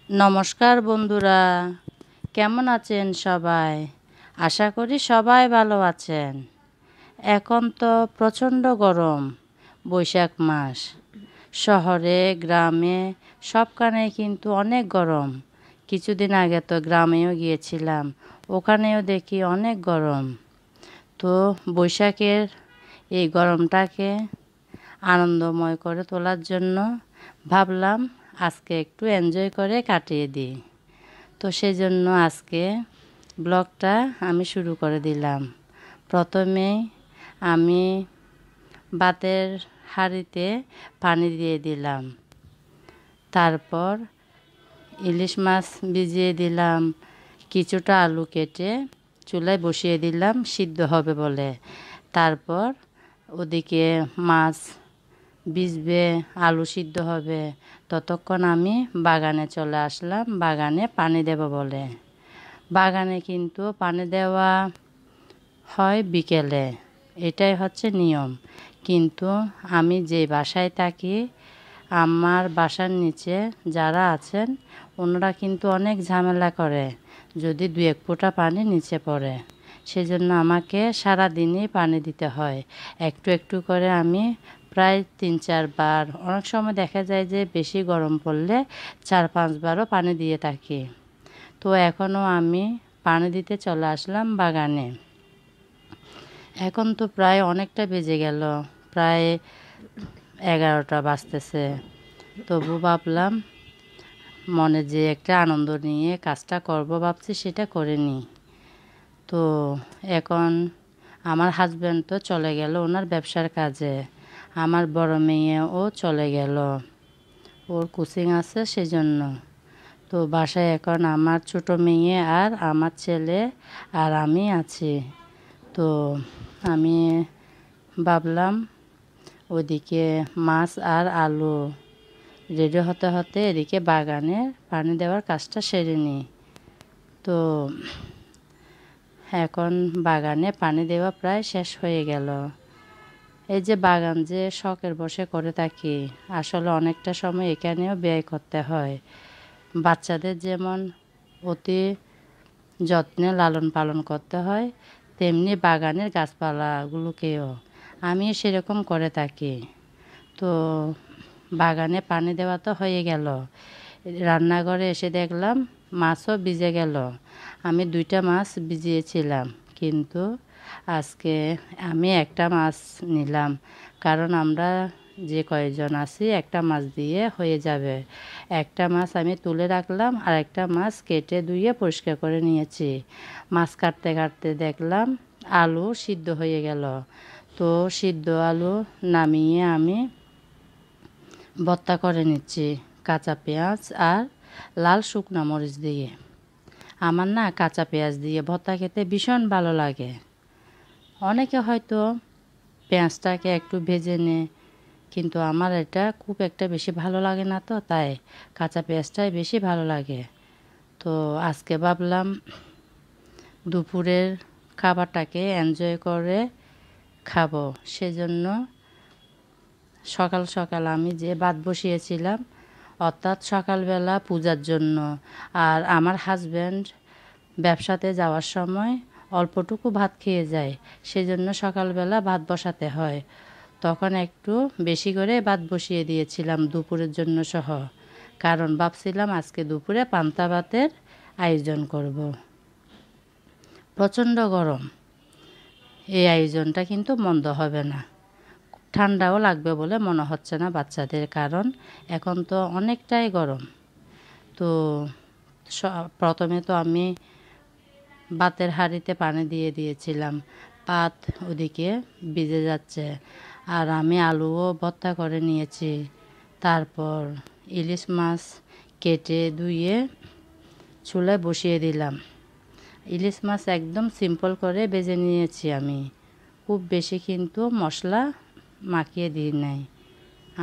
নমস্কার বন্ধুরা, কেমন আছেন সবাই? আশা করি সবাই ভালো আছেন। এখন তো প্রচণ্ড গরম, বৈশাখ মাস। শহরে গ্রামে সবখানে কিন্তু অনেক গরম। কিছুদিন আগে তো গ্রামেও গিয়েছিলাম, ওখানেও দেখি অনেক গরম। তো বৈশাখের এই গরমটাকে আনন্দময় করে তোলার জন্য ভাবলাম আজকে একটু এনজয় করে কাটিয়ে দিই। তো সেজন্য আজকে ব্লগটা আমি শুরু করে দিলাম। প্রথমেই আমি ভাতের হাঁড়িতে পানি দিয়ে দিলাম, তারপর ইলিশ মাছ ভিজিয়ে দিলাম, কিছুটা আলু কেটে চুলায় বসিয়ে দিলাম সিদ্ধ হবে বলে। তারপর ওদিকে মাছ ভিজবে, আলু সিদ্ধ হবে, ততক্ষণ আমি বাগানে চলে আসলাম বাগানে পানি দেব বলে। বাগানে কিন্তু পানি দেওয়া হয় বিকেলে, এটাই হচ্ছে নিয়ম। কিন্তু আমি যে বাসায় থাকি, আমার বাসার নিচে যারা আছেন ওনারা কিন্তু অনেক ঝামেলা করে যদি দু এক ফোঁটা পানি নিচে পড়ে। সেজন্য আমাকে সারাদিনই পানি দিতে হয়। একটু একটু করে আমি প্রায় ৩-৪ বার, অনেক সময় দেখা যায় যে বেশি গরম পড়লে ৪-৫ বারও পানি দিয়ে থাকি। তো এখনও আমি পানি দিতে চলে আসলাম বাগানে। এখন তো প্রায় অনেকটা বেজে গেল, প্রায় 11টা বাজতেছে। তবু ভাবলাম মনে যে একটা আনন্দ নিয়ে কাজটা করব ভাবছি, সেটা করে নিই। তো এখন আমার হাজব্যান্ড তো চলে গেল ওনার ব্যবসার কাজে, আমার বড় মেয়েও চলে গেল, ওর কোচিং আছে সেজন্য। তো বাসায় এখন আমার ছোট মেয়ে আর আমার ছেলে আর আমি আছি। তো আমি ভাবলাম ওদিকে মাছ আর আলু রেডি হতে হতে এদিকে বাগানে পানি দেওয়ার কাজটা সেরে নিই। তো এখন বাগানে পানি দেওয়া প্রায় শেষ হয়ে গেল। এই যে বাগান যে শখের বশে করে থাকি, আসলে অনেকটা সময় এখানেও ব্যয় করতে হয়। বাচ্চাদের যেমন অতি যত্নে লালন পালন করতে হয়, তেমনি বাগানের গাছপালাগুলোকেও আমি সেরকম করে থাকি। তো বাগানে পানি দেওয়া তো হয়ে গেল, রান্নাঘরে এসে দেখলাম মাছও ভিজে গেল। আমি 2টা মাছ ভিজিয়েছিলাম, কিন্তু আজকে আমি একটা মাছ নিলাম, কারণ আমরা যে কয়েকজন আছি একটা মাছ দিয়ে হয়ে যাবে। একটা মাছ আমি তুলে রাখলাম, আর একটা মাছ কেটে ধুয়ে পরিষ্কার করে নিয়েছি। মাছ কাটতে কাটতে দেখলাম আলু সিদ্ধ হয়ে গেল। তো সিদ্ধ আলু নামিয়ে আমি ভর্তা করে নিচ্ছি কাঁচা পেঁয়াজ আর লাল শুকনো মরিচ দিয়ে। আমার না কাঁচা পেঁয়াজ দিয়ে ভর্তা খেতে ভীষণ ভালো লাগে। অনেকে হয়তো পেঁয়াজটাকে একটু ভেজে নেয়, কিন্তু আমার এটা খুব একটা বেশি ভালো লাগে না, তো তাই কাঁচা পেঁয়াজটাই বেশি ভালো লাগে। তো আজকে ভাবলাম দুপুরের খাবারটাকে এনজয় করে খাবো, সেজন্য সকাল সকাল আমি যে ভাত বসিয়েছিলাম, অর্থাৎ সকালবেলা পূজার জন্য, আর আমার হাজব্যান্ড ব্যবসাতে যাওয়ার সময় অল্পটুকু ভাত খেয়ে যায়, সেজন্য সকালবেলা ভাত বসাতে হয়। তখন একটু বেশি করে ভাত বসিয়ে দিয়েছিলাম দুপুরের জন্য সহ, কারণ ভাবছিলাম আজকে দুপুরে পান্তা ভাতের আয়োজন করব। প্রচণ্ড গরম, এই আয়োজনটা কিন্তু মন্দ হবে না। ঠান্ডাও লাগবে বলে মনে হচ্ছে না বাচ্চাদের, কারণ এখন তো অনেকটাই গরম। তো প্রথমে তো আমি ভাতের হাঁড়িতে পানি দিয়ে দিয়েছিলাম, ভাত ওদিকে ভিজে যাচ্ছে, আর আমি আলুও ভর্তা করে নিয়েছি। তারপর ইলিশ মাছ কেটে ধুয়ে চুলায় বসিয়ে দিলাম। ইলিশ মাছ একদম সিম্পল করে ভেজে নিয়েছি আমি, খুব বেশি কিন্তু মশলা মাখিয়ে দিই নাই।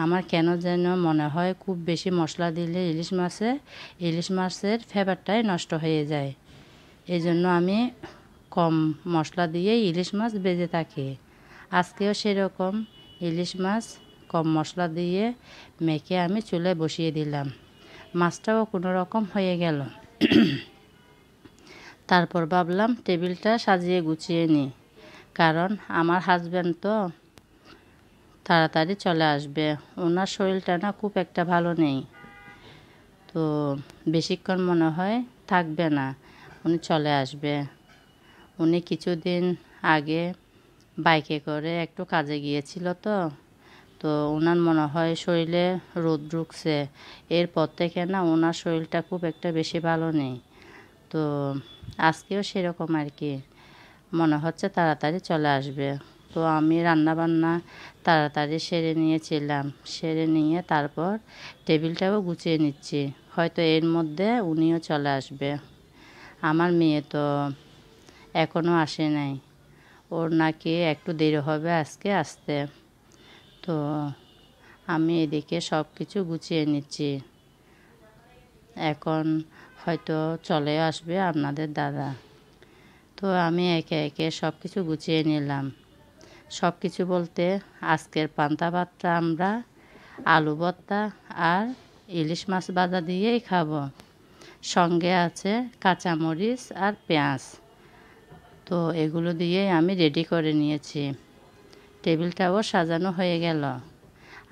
আমার কেন যেন মনে হয় খুব বেশি মশলা দিলে ইলিশ মাছের ফ্লেভারটাই নষ্ট হয়ে যায়। এই জন্য আমি কম মশলা দিয়ে ইলিশ মাছ ভেজে থাকি। আজকেও সেরকম ইলিশ মাছ কম মশলা দিয়ে মেখে আমি চুলায় বসিয়ে দিলাম। মাছটাও কোনো রকম হয়ে গেল। তারপর ভাবলাম টেবিলটা সাজিয়ে গুছিয়ে নিই, কারণ আমার হাজব্যান্ড তো তাড়াতাড়ি চলে আসবে। ওনার শরীরটা না খুব একটা ভালো নেই, তো বেশিক্ষণ মনে হয় থাকবে না, উনি চলে আসবে। উনি কিছুদিন আগে বাইকে করে একটু কাজে গিয়েছিল, তো তো ওনার মনে হয় শরীরে রোদ ঢুকছে। এরপর থেকে না ওনার শরীরটা খুব একটা বেশি ভালো নেই। তো আজকেও সেরকম আর কি, মনে হচ্ছে তাড়াতাড়ি চলে আসবে। তো আমি রান্নাবান্না তাড়াতাড়ি সেরে নিয়েছিলাম, সেরে নিয়ে তারপর টেবিলটাও গুছিয়ে নিচ্ছি, হয়তো এর মধ্যে উনিও চলে আসবে। আমার মেয়ে তো এখনও আসে নাই, ওর নাকি একটু দেরি হবে আজকে আসতে। তো আমি এদিকে সব কিছু গুছিয়ে নিচ্ছি, এখন হয়তো চলে আসবে আপনাদের দাদা। তো আমি একে একে সব কিছু গুছিয়ে নিলাম। সব কিছু বলতে আজকের পান্তা ভাতটা আমরা আলু ভর্তা আর ইলিশ মাছ ভাজা দিয়েই খাবো। সঙ্গে আছে কাঁচামরিচ আর পেঁয়াজ। তো এগুলো দিয়েই আমি রেডি করে নিয়েছি। টেবিলটাও সাজানো হয়ে গেল,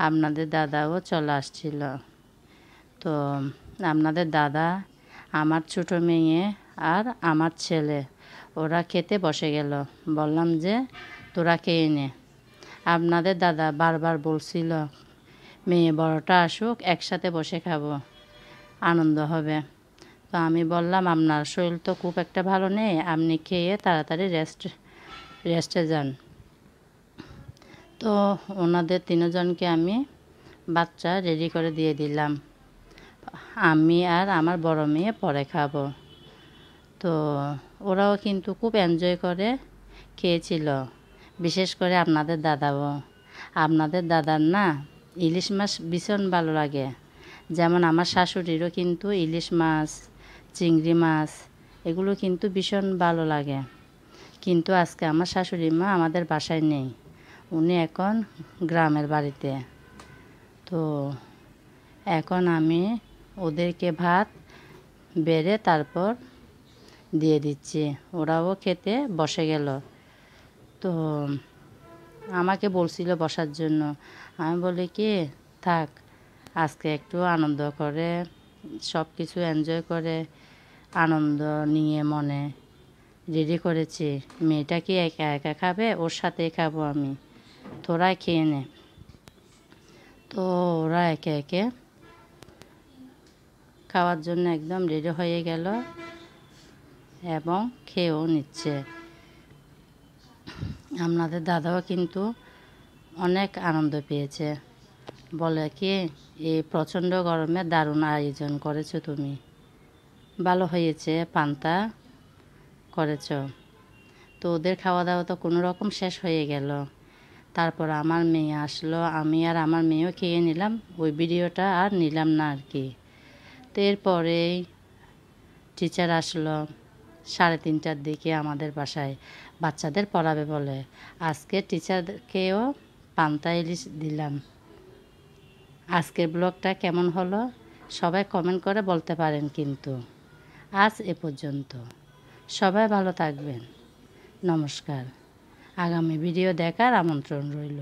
আপনাদের দাদাও চলে আসছিল। তো আপনাদের দাদা, আমার ছোটো মেয়ে আর আমার ছেলে ওরা খেতে বসে গেল। বললাম যে তোরা খেয়ে নে। আপনাদের দাদা বারবার বলছিল মেয়ে বড়টা আসুক, একসাথে বসে খাবো, আনন্দ হবে। তো আমি বললাম আপনার শরীর তো খুব একটা ভালো নেই, আপনি খেয়ে তাড়াতাড়ি রেস্টে যান। তো ওনাদের তিনজনকে আমি বাচ্চা রেডি করে দিয়ে দিলাম। আমি আর আমার বড় মেয়ে পরে খাবো। তো ওরাও কিন্তু খুব এনজয় করে খেয়েছিল, বিশেষ করে আপনাদের দাদাও। আপনাদের দাদার না ইলিশ মাছ ভীষণ ভালো লাগে। যেমন আমার শাশুড়িরও কিন্তু ইলিশ মাছ, চিংড়ি মাছ এগুলো কিন্তু ভীষণ ভালো লাগে। কিন্তু আজকে আমার শাশুড়ি মা আমাদের বাসায় নেই, উনি এখন গ্রামের বাড়িতে। তো এখন আমি ওদেরকে ভাত বেড়ে তারপর দিয়ে দিচ্ছি, ওরাও খেতে বসে গেল। তো আমাকে বলছিল বসার জন্য, আমি বলি কি থাক, আজকে একটু আনন্দ করে সব কিছু এনজয় করে আনন্দ নিয়ে মনে রেডি করেছি। মেয়েটা কি একা একা খাবে, ওর সাথেই খাবো আমি, তোরা খেয়ে নে। তো ওরা একে একে খাওয়ার জন্য একদম রেডি হয়ে গেল এবং খেয়েও নিচ্ছে। আপনাদের দাদাও কিন্তু অনেক আনন্দ পেয়েছে, বলে কি এই প্রচণ্ড গরমে দারুণ আয়োজন করেছো তুমি, ভালো হয়েছে পান্তা করেছ। তো ওদের খাওয়া দাওয়া তো কোনো রকম শেষ হয়ে গেল। তারপর আমার মেয়ে আসলো, আমি আর আমার মেয়েও খেয়ে নিলাম, ওই ভিডিওটা আর নিলাম না আর কি। তো এরপরেই টিচার আসলো 3:30টার দিকে আমাদের বাসায়, বাচ্চাদের পড়াবে বলে। আজকে টিচারকেও পান্তা ইলিশ দিলাম। আজকের ব্লগটা কেমন হলো সবাই কমেন্ট করে বলতে পারেন। কিন্তু আজ এ পর্যন্ত, সবাই ভালো থাকবেন, নমস্কার। আগামী ভিডিও দেখার আমন্ত্রণ রইল।